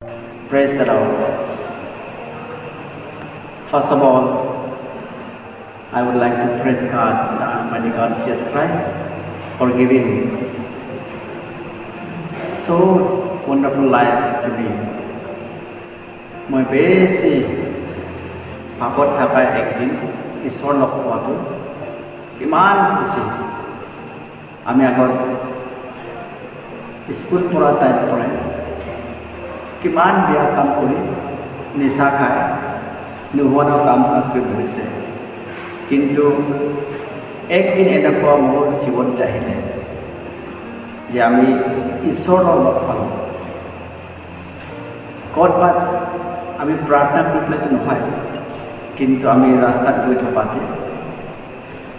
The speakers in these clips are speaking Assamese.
Praise the Lord. First of all, I would like to praise God, the Almighty God, Jesus Christ, for giving so wonderful life to me. মই বেছি ভাগত থকা একদিন ঈশ্বৰ লগ পোৱাটো কিমান খুচি। আমি আগত স্কুল পঢ়া টাইম পৰাই কিমান বেয়া কাম কৰি নিচা খাই নোহোৱা কাম কাজ কৰি বহিছে, কিন্তু একদিন এনেকুৱা মোৰ জীৱনতে আহিলে যে আমি ঈশ্বৰৰ লগ পালোঁ। ক'ৰবাত আমি প্ৰাৰ্থনা কৰি পেলাইতো নহয়, কিন্তু আমি ৰাস্তাত গৈ থকাতে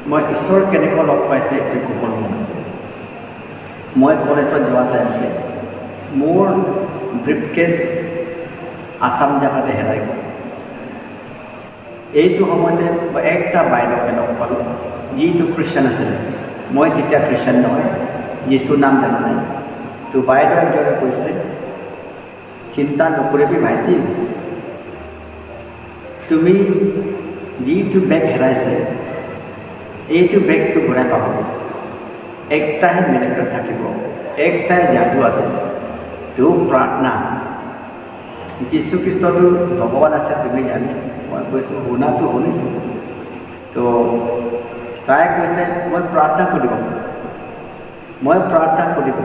মই ঈশ্বৰ কেনেকুৱা লগ পাইছে এইটো ক'বলৈ মন আছে। মই কলেজত যোৱা টাইমতে মোৰ ব্ৰিফকেছ আছাম জেগাতে হেৰাই গ'ল। এইটো সময়তে মই একটা বাইদেউকে লগ পালোঁ, যিটো খ্ৰীষ্টান আছিলে। মই তেতিয়া খ্ৰীষ্টান নহয়, যীশুৰ নাম জানা নাই। তো বাইদেউ এজনে কৈছে, চিন্তা নকৰিবি ভাইটি, তুমি যিটো বেগ হেৰাইছে এইটো বেগটো ঘূৰাই পাব। একটাহে মিৰেকল থাকিব, একটাই যাদু আছে, তো প্ৰাৰ্থনা। যীশুখ্ৰীষ্টটো ভগৱান আছে তুমি জানি? মই কৈছোঁ শুনাটো শুনিছোঁ। তো তাই কৈছে মই প্ৰাৰ্থনা কৰিব, মই প্ৰাৰ্থনা কৰিব।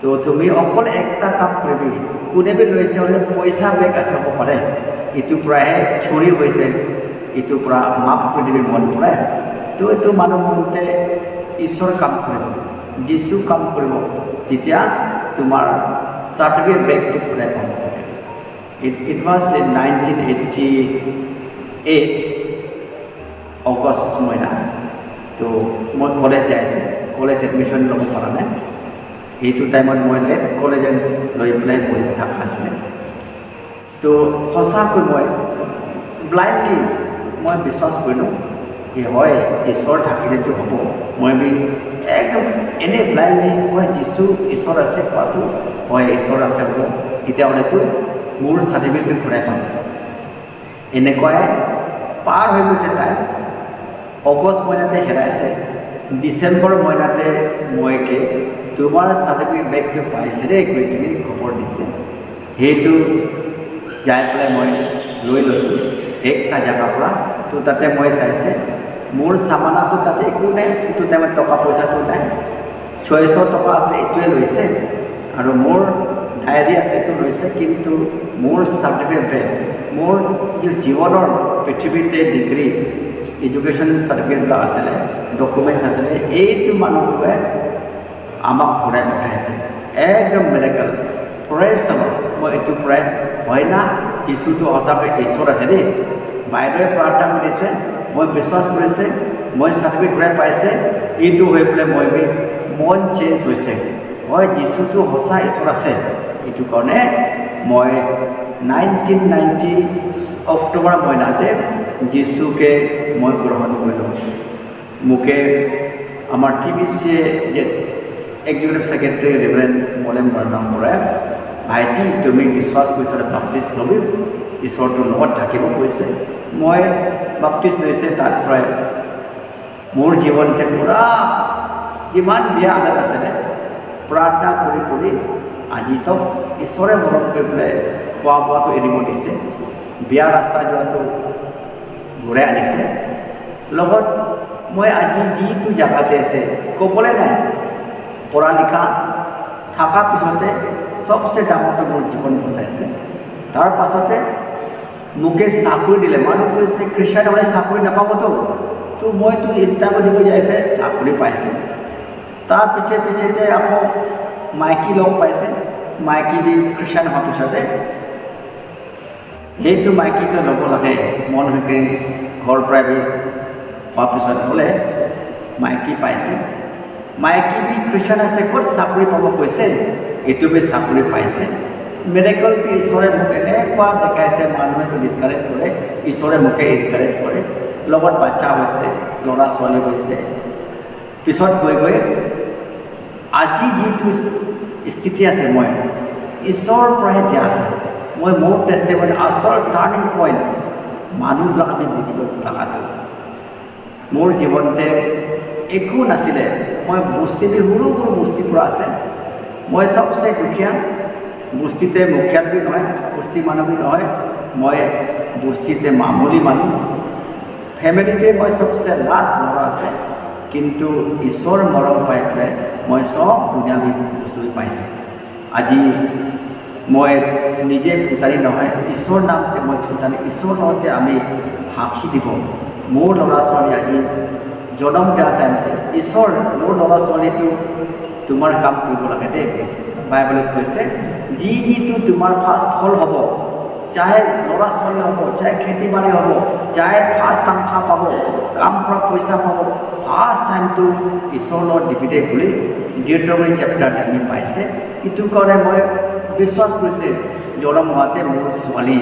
তো তুমি অকল একটা কাম কৰিবি, কোনেবি লৈছে হ'লে পইচা বেগ আছে হ'ব পাৰে, ইটোৰ পৰাহে চুৰি হৈছে, ইটোৰ পৰা মাফ কৰি দিবি মন পৰাই। তো এইটো মানুহ মনতে ঈশ্বৰ কাম কৰিব, যীশু কাম কৰিব, তেতিয়া তোমাৰ চাৰ্টিফিকেট বেগটো ঘূৰাই পাব। It was in 1988 August মহিনা। তো মই কলেজ যাইছে, কলেজ এডমিশ্যন ল'ব পৰা নাই। সেইটো টাইমত মই লেট কলেজ লৈ পেলাই পঢ়ি থকা আছিলে। তো সঁচাকৈ মই ব্লাইণ্ডলি মই বিশ্বাস কৰিলোঁ যে হয় ঈশ্বৰ থাকিলেতো হ'ব। মই একদম এনেই ব্লাইণ্ডলি মই যীশু ঈশ্বৰ আছে কোৱাটো হয়, ঈশ্বৰ আছে হ'ব, তেতিয়াহ'লেতো মোৰ চাৰ্টিফিকেটটো ঘূৰাই পাম। এনেকুৱাই পাৰ হৈ গৈছে টাইম। অগষ্ট মহিনাতে হেৰাইছে, ডিচেম্বৰ মহিনাতে মইকে তোমাৰ চাৰ্টিফিকেট বেগটো পাইছে দেই কৈ কিনি খবৰ দিছে। সেইটো যাই পেলাই মই লৈ লৈছোঁ একটা জেগাৰ পৰা। তো তাতে মই চাইছে মোৰ চামানাটো তাতে একো নাই, এইটো টাইমত টকা পইচাটো নাই, 600 টকা আছিলে এইটোৱে লৈছে, আৰু মোৰ ডায়েৰী আছে এইটো লৈছে, কিন্তু মোৰ চাৰ্টিফিকেট বেগ, মোৰ জীৱনৰ পৃথিৱীতে ডিগ্ৰী এডুকেশ্যন চাৰ্টিফিকেটবিলাক আছিলে, ডকুমেণ্টছ আছিলে, এইটো মানুহটোৱে আমাক ঘূৰাই পঠাইছে। একদম মিৰেকল। Praise the lord. মই এইটো পৰাই হয় না, যীশুটো সঁচাকৈ ঈশ্বৰ আছে দেই। বাইদেৱে প্ৰাৰ্থনা কৰিছে, মই বিশ্বাস কৰিছে, মই চাৰ্টিফিকেট ঘূৰাই পাইছে, এইটো হৈ পেলাই মই মন চেঞ্জ হৈছে, হয় যীশুটো সঁচা ঈশ্বৰ আছে। এইটো কাৰণে মই 1990 অক্টোবৰ মহিনাতে যীশুকে মই গ্ৰহণ কৰিলোঁ। মোকে আমাৰ TBCA যে এক্সিকিউটিভ ছেক্ৰেটাৰী ৰেভাৰেণ্ড মলেম বৰ্ণাম বৰাই, ভাইটি তুমি বিশ্বাস কৰিছা বাপ্তিষ্ট ল'বি, ঈশ্বৰটোৰ লগত থাকিব কৈছে। মই বাপ্তিষ্ট লৈছে, তাৰ পৰাই মোৰ জীৱনতে পূৰা ইমান বেয়া আঘাত আছিলে, প্ৰাৰ্থনা কৰি কৰি আজিতো ঈশ্বৰে মৰম কৰি পেলাই খোৱা বোৱাটো এৰিব দিছে, বিয়া ৰাস্তা যোৱাটো ঘূৰাই আনিছে। লগত মই আজি যিটো জেগাতে আছে ক'বলৈ নাই, পঢ়া লিখা থকাৰ পিছতে চবচে ডাঙৰটো মোৰ জীৱন বচাইছে। তাৰ পাছতে মোকে চাকৰি দিলে। মানুহ কৈছে খ্ৰীষ্টান হ'লে চাকৰি নাপাবতো, তো মইতো ইণ্টাৰভিউ দিব যাইছে, চাকৰি পাইছে। তাৰ পিছতে আকৌ মাইকী লগ পাইছে, মাইকী খ্ৰীষ্টান হোৱাৰ পিছতে সেইটো মাইকীটো ল'ব লাগে মন হৈ ঘৰ পৰাই হোৱাৰ পিছত বোলে মাইকী পাইছে, মাইকী খ্ৰীষ্টান আছে, ক'ত চাকৰি পাব কৈছে, এইটো চাকৰি পাইছে। মিৰেকলটো ঈশ্বৰে মোক এনেকুৱা দেখাইছে, মানুহেতো ডিছকাৰেজ কৰে, ঈশ্বৰে মোকে এনকাৰেজ কৰে। লগত বাচ্চা হৈছে, ল'ৰা ছোৱালী হৈছে, পিছত গৈ গৈ আজি যিটো স্থিতি আছে মই ঈশ্বৰৰ পৰাহে দিয়া আছে মই মোৰ টেষ্টিমনি আচল টাৰ্ণিং পইণ্ট মানুহবিলাক আমি বুজিব লগাটো মোৰ জীৱনতে একো নাছিলে মই বস্তিতে সৰু সৰু বস্তিৰ পৰা আছে মই চবচে দুখীয়া বস্তিতে মুখীয়া বুলি নহয় বস্তি মানুহ বুলি নহয় মই বস্তিতে মামুলি মানুহ ফেমিলিতে মই চবচে লাষ্ট ল'ৰা আছে কিন্তু ঈশ্বৰৰ মৰম পাই পেলাই মই চব দুনিয়াবী বস্তু পাইছোঁ আজি মই নিজে ফুটানি নহয় ঈশ্বৰৰ নামতে মই ফুটানি ঈশ্বৰৰ নামতে আমি সাক্ষী দিব মোৰ ল'ৰা ছোৱালী আজি জন্ম দিয়া টাইমতে ঈশ্বৰ মোৰ ল'ৰা ছোৱালীটো তোমাৰ কাম কৰিব লাগে দেই কৈছে বাইবেলত কৈছে যিটো তোমাৰ ফাৰ্ষ্ট ফল হ'ব চাহে ল'ৰা ছোৱালী হ'ব চাহে খেতি বাৰী হ'ব চাহে ফাৰ্ষ্ট তানখা পাব কাম পৰা পইচা পাব ফাৰ্ষ্ট টাইমটো ঈশ্বৰৰ লগত দিবিদে বুলি ডিউট্ৰনমি চেপ্টাৰত আমি পাইছে ইটো কাৰণে মই বিশ্বাস কৰিছে জন্ম হোৱাতে মোৰ ছোৱালী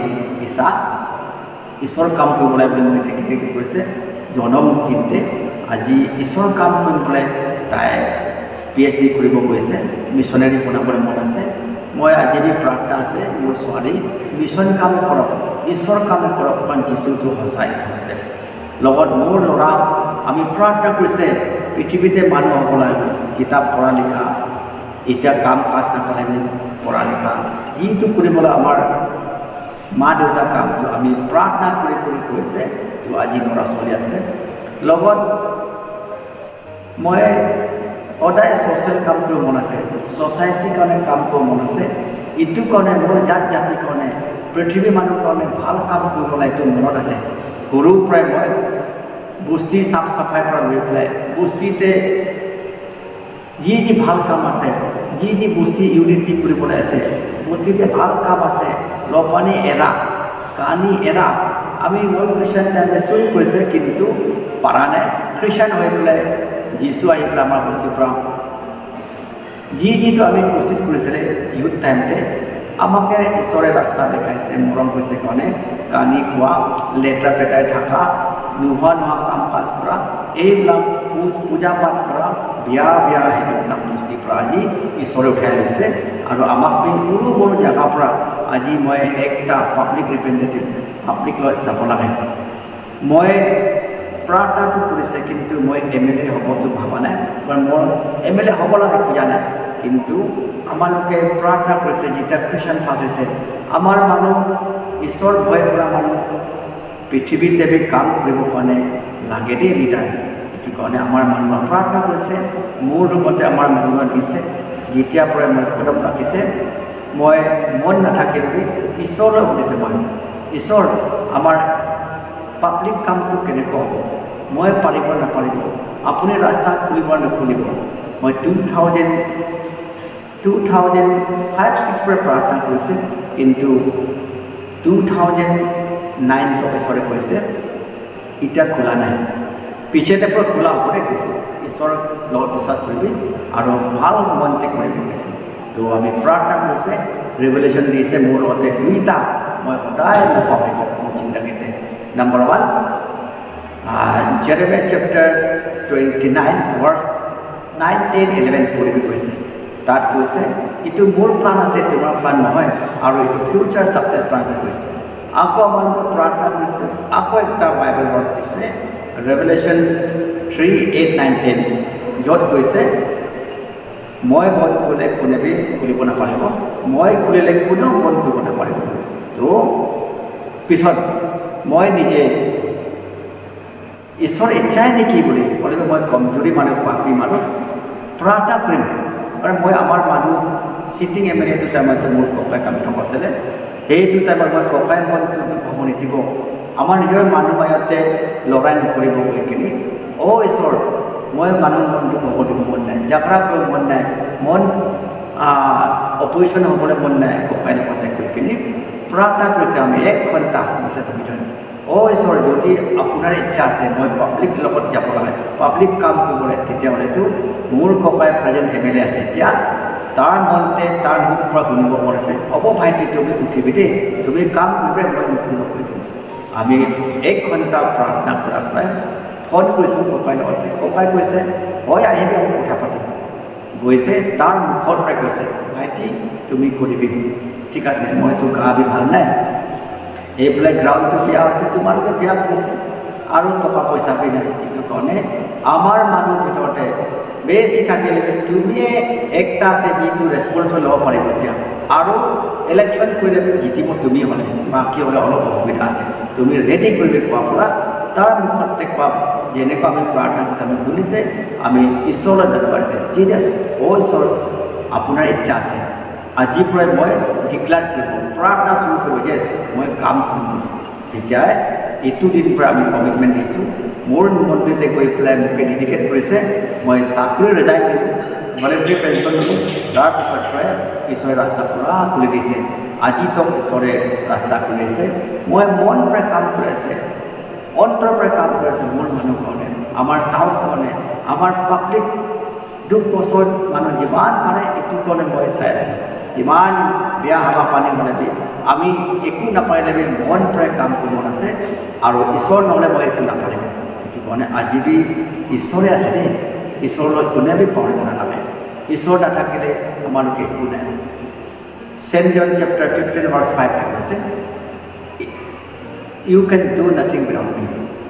ইচ্ছা ঈশ্বৰ কাম কৰিবলৈ বুলি মই দেখি কৈছে জন্ম দিওঁতে আজি ঈশ্বৰ কাম কৰিবলৈ তাই PhD কৰিব গৈছে মিছনেৰী বনাবলৈ মন আছে মই আজি প্ৰাৰ্থনা আছে মোৰ ছোৱালী মিছন কাম কৰক ঈশ্বৰ কাম কৰক কাৰণ যীশুটো সঁচা ঈশ্বৰ আছে লগত মোৰ ল'ৰা আমি প্ৰাৰ্থনা কৰিছে পৃথিৱীতে মানুহ হ'ব লাগিব কিতাপ পঢ়া লিখা এতিয়া কাম কাজ নাপালে পঢ়া লিখা যিটো কৰিবলৈ আমাৰ মা দেউতাৰ কামটো আমি প্ৰাৰ্থনা কৰি কৰি কৈছে তো আজি ল'ৰা ছোৱালী আছে লগত মই সদায় ছ'চিয়েল কাম কৰিব মন আছে ছ'চাইটিৰ কাৰণে কাম কৰিব মন আছে ইটো কাৰণে মোৰ জাতিৰ কাৰণে পৃথিৱীৰ মানুহৰ কাৰণে ভাল কাম কৰিবলৈ এইটো মনত আছে সৰুৰ পৰাই মই বস্তি চাফ চাফাইৰ পৰা লৈ পেলাই বস্তিতে যি ভাল কাম আছে যি বস্তি ইউনিটি কৰিবলৈ আছে বস্তিতে ভাল কাম আছে লপানী এৰা কানি এৰা আমি নন খ্ৰীষ্টান টাইমে শুৰু কৰেছে কিন্তু পাৰা নাই খ্ৰীষ্টান হৈ পেলাই যীশু আহি পেলাই আমাৰ বস্তিৰ পৰা যিটো আমি কোচিছ কৰিছিলে ইউথ টাইমতে আমাকে ঈশ্বৰে ৰাস্তা দেখাইছে মৰম কৰিছে কাৰণে কানি খোৱা লেতেৰা পেটাই থকা নোহোৱা কাম কাজ কৰা এইবিলাক পূজা পাঠ কৰা বিয়া সেইবিলাক বস্তিৰ পৰা আজি ঈশ্বৰে উঠাই লৈছে আৰু আমাক সৰু সৰু জেগাৰ পৰা আজি মই একটা পাব্লিক ৰিপ্ৰেজেণ্টেটিভ পাব্লিক লৈ চাব লাগে মই প্ৰাৰ্থনাটো কৰিছে কিন্তু মই MLA হ'বতো ভবা নাই কাৰণ মোৰ MLA হ'ব লাগে খোজা নাই কিন্তু আমালোকে প্ৰাৰ্থনা কৰিছে যেতিয়া খ্ৰীষ্টান ফাৰ্ষ্ট হৈছে আমাৰ মানুহ ঈশ্বৰ ভয় কৰা মানুহ পৃথিৱীতে কাম কৰিবৰ কাৰণে লাগে দেই লিডাৰ এইটো কাৰণে আমাৰ মানুহে প্ৰাৰ্থনা কৰিছে মোৰ ৰূপতে আমাৰ মানুহে দিছে যেতিয়াৰ পৰাই মই কদম ৰাখিছে মই মন নাথাকিলে ঈশ্বৰলৈ সুধিছে মই ঈশ্বৰ আমাৰ পাব্লিক কামটো কেনেকুৱা হ'ব মই পাৰিব নাপাৰিব আপুনি ৰাস্তা খুলিব নুখুলিব মই 2005-06 পৰা প্ৰাৰ্থনা কৰিছে কিন্তু 2009 ঈশ্বৰে কৈছে এতিয়া খোলা নাই পিছতে পৰা খোলা হ'বনে কৈছে ঈশ্বৰৰ লগত বিশ্বাস কৰিবি আৰু ভাল মনতে কৰিবি তো আমি প্ৰাৰ্থনা কৰিছে ৰেভেলেশ্যন দিছে মোৰ লগতে দুইটা মই সদায় নাপাহৰিব মোৰ চিন্তাকতে নম্বৰ 1 Jeremiah chapter 29 verse 9, 10, 11 পঢ়িব কৈছে তাত কৈছে এইটো মোৰ প্লান আছে তোমাৰ প্লান নহয় আৰু এইটো ফিউচাৰ ছাকচেছ প্লান কৈছে আকৌ আমালোকে প্ৰাৰ্থনা কৰিছে আকৌ এটা বাইবেল ভাৰ্চ দিছে ৰেভেলেশ্যন 3:8-9-10 য'ত কৈছে মই বন্ধ কৰিলে কোনেও খুলিব নাপাৰিব মই খুলিলে কোনেও বন্ধ কৰিব নাপাৰিব তো পিছত মই নিজে ঈশ্বৰ ইচ্ছাই নেকি বুলি ক'লে মই কমজুৰি মানুহ পাপী মানুহ প্ৰাৰ্থনা কৰিম কাৰণ মই আমাৰ মানুহ চিটিং MLA টাইমতে মোৰ ককাই কাম থকা আছিলে সেইটো টাইমত মই ককাই মনটো হ'ব নিদিব আমাৰ নিজৰ মানুহ মাজতে লৰাই নকৰিব বুলি কিনি ঈশ্বৰ মই মানুহ মনটো হ'ব দিব মন নাই জাগৰা কৰিব মন নাই মন অপজিশ্যন হ'বলৈ মন নাই ককাই লগতে কৈ কিনি প্ৰাৰ্থনা কৰিছে আমি 1 ঘণ্টা মেছেজৰ ভিতৰত ঈশ্বৰ যদি আপোনাৰ ইচ্ছা আছে মই পাব্লিক লগত যাব লাগে পাব্লিক কাম কৰিবলৈ তেতিয়াহ'লেতো মোৰ ককাই প্ৰেজেণ্ট MLA আছে এতিয়া তাৰ মনতে তাৰ মুখ পৰা শুনিব মন আছে হ'ব ভাইটি তুমি উঠিবি দেই তুমি কাম কৰিলে মই নুশুনিব কৈ দিম আমি 1 ঘণ্টা প্ৰাৰ্থনা কৰাৰ পৰাই ফোন কৰিছোঁ ককাই লগতে ককাই কৈছে আহিবি আমি কথা পাতিম গৈছে তাৰ মুখৰ পৰাই কৈছে ভাইটি তুমি কৰিবি ঠিক আছে মইতো গাবি ভাল নাই এইফালে গ্ৰাউণ্ডটো বিয়া হৈছে তোমালোকে বিয়া কৰিছে আৰু টকা পইচা বি নাই এইটো কাৰণে আমাৰ মানুহ ভিতৰতে বেছি থাকিলে তুমিয়ে একটা আছে যিটো ৰেছপন্সিবল ল'ব পাৰিব এতিয়া আৰু ইলেকশ্যন কৰিলে জিতিব তুমি হ'লে বাকী হ'লে অলপ অসুবিধা আছে তুমি ৰেডি কৰিবি কোৱাৰ পৰা তাৰ মুখত দেখুৱা যেনেকুৱা আমি প্ৰাৰ্থনা কথা আমি শুনিছে আমি ঈশ্বৰলৈ দৰবাৰিছে জিজাছ ঈশ্বৰ আপোনাৰ ইচ্ছা আছে আজিৰ পৰাই মই ডিক্লেয়াৰ কৰিব প্ৰাৰ্থনা শুৰু কৰিব য়েছ মই কাম কৰিম তেতিয়া এইটো দিন পৰা আমি কমিটমেণ্ট দিছোঁ মোৰ মন্দিৰতে গৈ পেলাই মোকে ডেডিকেট কৰিছে মই চাকৰি ৰিজাইন দিলোঁ ভলেণ্টাৰী পেঞ্চন দিলোঁ তাৰপিছত পৰাই ঈশ্বৰে ৰাস্তা পুৰা খুলি দিছে আজি তো ঈশ্বৰে ৰাস্তা খুলিছে মই মন পৰা কাম কৰি আছে অন্তৰৰ পৰা কাম কৰি আছে মোৰ মানুহ কাৰণে আমাৰ টাউন কাৰণে আমাৰ পাব্লিক দুখ কষ্টত মানুহ যিমান পাৰে এইটো কাৰণে মই চাই আছোঁ যিমান বেয়া হাৱা পানী হ'লে আমি একো নাপাৰিলে মন পৰা কাম কৰিব আছে আৰু ঈশ্বৰ নহ'লে মই একো নাপাৰিম এইটো কাৰণে আজি বি ঈশ্বৰে আছে দেই ঈশ্বৰলৈ কোনে বি পাহৰিব নালাগে ঈশ্বৰ নাথাকিলে আমালোকে একো নাই St. John chapter 15 verse 5 কৈছে You can do nothing without me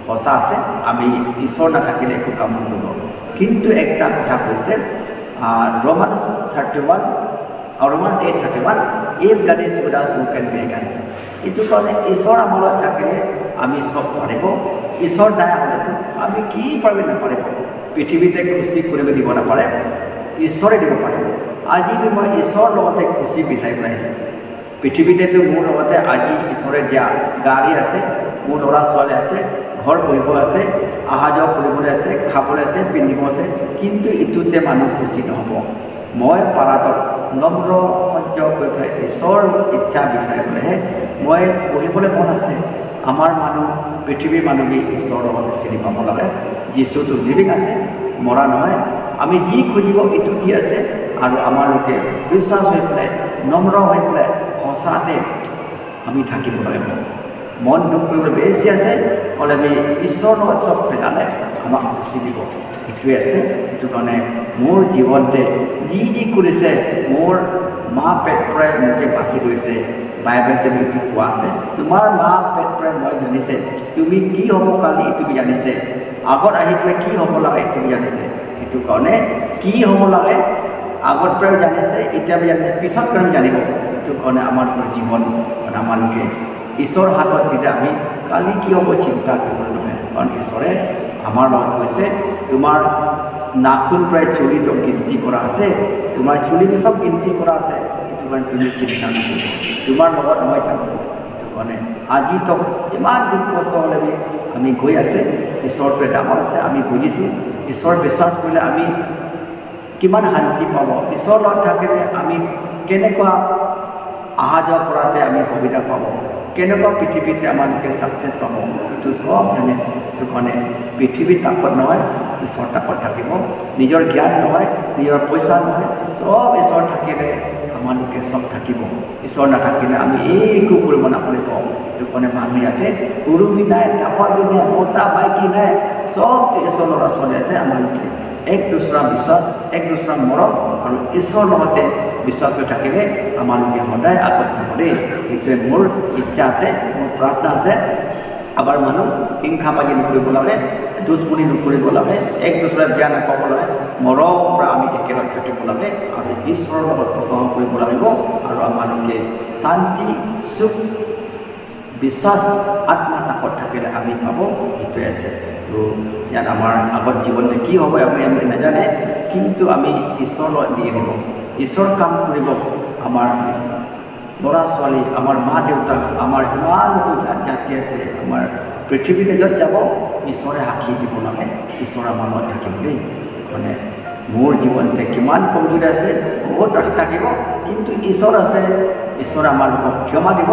সঁচা আছে আমি ঈশ্বৰ নাথাকিলে একো কাম নকৰিব কিন্তু একটা কথা কৈছে Romans 8:31 If God is with us who can be against us এইটো কাৰণে ঈশ্বৰ আমাৰ লগত থাকিলে আমি চব পাৰিব ঈশ্বৰ নাই হ'লেতো আমি কি পাৰিব নাপাৰিব পৃথিৱীতে খুচি কৰিব দিব নাপাৰে ঈশ্বৰে দিব পাৰিব আজি মই ঈশ্বৰৰ লগতে খুচি বিচাৰি পেলাইছোঁ পৃথিৱীতেতো মোৰ লগতে আজি ঈশ্বৰে দিয়া গাড়ী আছে মোৰ ল'ৰা ছোৱালী আছে ঘৰ বহিব আছে অহা যোৱা কৰিবলৈ আছে খাবলৈ আছে পিন্ধিব আছে কিন্তু ইটোতে মানুহ খুচি নহ'ব মই পাৰাতত নম্ৰ সহ্য কৰি পেলাই ঈশ্বৰৰ ইচ্ছা বিচাৰিবলৈহে মই পঢ়িবলৈ মন আছে আমাৰ মানুহ পৃথিৱীৰ মানুহে ঈশ্বৰৰ লগতে চিনি পাব লাগে যীশুটো লিভিং আছে মৰা নহয় আমি যি খুজিব এইটো কি আছে আৰু আমালোকে বিশ্বাস হৈ পেলাই নম্ৰ হৈ পেলাই সঁচাতে আমি থাকিব লাগিব মন দুখ কৰিবলৈ বেছি আছে হ'লে আমি ঈশ্বৰৰ লগত চব পেলালে আমাক খুচি দিব এইটোৱে আছে সেইটো কাৰণে মোৰ জীৱনতে যি কৰিছে মোৰ মা পেট পৰাই মোকে বাছি গৈছে বাইবেলতে এইটো কোৱা আছে তোমাৰ মা পেট পৰাই মই জানিছে তুমি কি হ'ব কালি তুমি জানিছে আগত আহি পেলাই কি হ'ব লাগে তুমি জানিছে সেইটো কাৰণে কি হ'ব লাগে আগত পৰাই জানিছে এতিয়া জানিছে পিছত কাৰণে জানিব সেইটো কাৰণে আমালোকৰ জীৱন আমালোকে ঈশ্বৰৰ হাতত এতিয়া আমি কালি কি হ'ব চিন্তা কৰিব নহয় কাৰণ ঈশ্বৰে আমাৰ লগত কৈছে তোমাৰ নাখুন প্ৰায় চুলিটো গিনতি কৰা আছে তোমাৰ চুলিটো চব গিনতি কৰা আছে সেইটো কাৰণে তুমি চিন্তা নকৰিব তোমাৰ লগত মই যাম সেইটো কাৰণে আজি তো ইমান দুখ কষ্ট হ'লে আমি গৈ আছে ঈশ্বৰটোৱে ডাঙৰ আছে আমি বুজিছোঁ ঈশ্বৰ বিশ্বাস কৰিলে আমি কিমান শান্তি পাব ঈশ্বৰৰ লগত থাকিলে আমি কেনেকুৱা অহা যোৱা কৰাতে আমি সুবিধা পাব কেনেকুৱা পৃথিৱীতে আমালোকে ছাকচেছ পাব এইটো চব জানে সেইটো কাৰণে পৃথিৱীৰ তাপত নহয় ঈশ্বৰ তাপত থাকিব নিজৰ জ্ঞান নহয় নিজৰ পইচা নহয় চব ঈশ্বৰ থাকিলে আমালোকে চব থাকিব ঈশ্বৰ নাথাকিলে আমি একো কৰিব নাপাৰিব সেইটো কাৰণে মানুহ ইয়াতে উৰুমি নাই তাপৰ নাই মতা মাইকী নাই চব ঈশ্বৰৰ ল'ৰা ছোৱালী আছে আমালোকে এক দুসৰা বিশ্বাস এক দুসৰা মৰম আৰু ঈশ্বৰৰ লগতে বিশ্বাস কৰি থাকিলে আমালোকে সদায় আগত যাব দেই এইটোৱে মোৰ ইচ্ছা আছে মোৰ প্ৰাৰ্থনা আছে আমাৰ মানুহ হিংসাবাজি নকৰিব লাগে দুশ্মনী নকৰিব লাগে এক দুসৰা বেয়া নাপাব লাগে মৰম পৰা আমি একেলগে থাকিব লাগে আৰু ঈশ্বৰৰ লগত প্ৰকাশ কৰিব লাগিব আৰু আমালোকে শান্তি সুখ বিশ্বাস আত্মা তাকত থাকিলে আমি পাব এইটোৱে আছে আৰু ইয়াত আমাৰ আগত জীৱনটো কি হ'ব আমি নাজানে কিন্তু আমি ঈশ্বৰৰ দি দিব ঈশ্বৰ কাম কৰিব আমাৰ ল'ৰা ছোৱালী আমাৰ মা দেউতা আমাৰ কিমানটো জাতি আছে আমাৰ পৃথিৱীতে য'ত যাব ঈশ্বৰে সাক্ষী দিব লাগে ঈশ্বৰ আমাৰ লগত থাকিব দেই মানে মোৰ জীৱনতে কিমান কমজোৰি আছে বহুত থাকিব কিন্তু ঈশ্বৰ আছে ঈশ্বৰে আমালোকক ক্ষমা দিব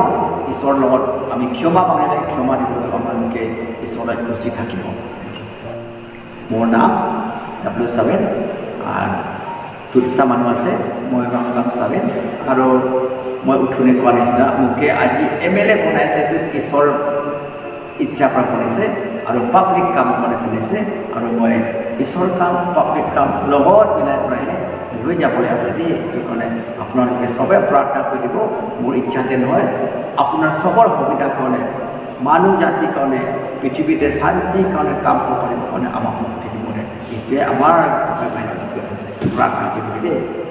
ঈশ্বৰৰ লগত আমি ক্ষমা মাগিলে ক্ষমা দিবলৈ আমালোকে ঈশ্বৰে খুচি থাকিব মোৰ নাম W7 আৰু তুলসা মানুহ আছে মই নাম 7 আৰু মই উঠনি কোৱা নিচিনা মোকে আজি MLA বনাইছে ঈশ্বৰ ইচ্ছা পৰা বনাইছে আৰু পাব্লিক কাম কাৰণে বনাইছে আৰু মই ঈশ্বৰ কাম পাব্লিক কাম লগত মিলাই পেলাই লৈ যাবলৈ আছে দেই সেইটো কাৰণে আপোনালোকে চবে প্ৰাৰ্থনা কৰি দিব মোৰ ইচ্ছাতে নহয় আপোনাৰ চবৰ সুবিধাৰ কাৰণে মানুহ জাতিৰ কাৰণে পৃথিৱীতে শান্তিৰ কাৰণে কাম কৰিব পাৰিব কাৰণে আমাক শক্তি দিব দে এইটোৱে আমাৰ ৰিকুৱেষ্ট আছে প্ৰাৰ্থনা কৰিব দেই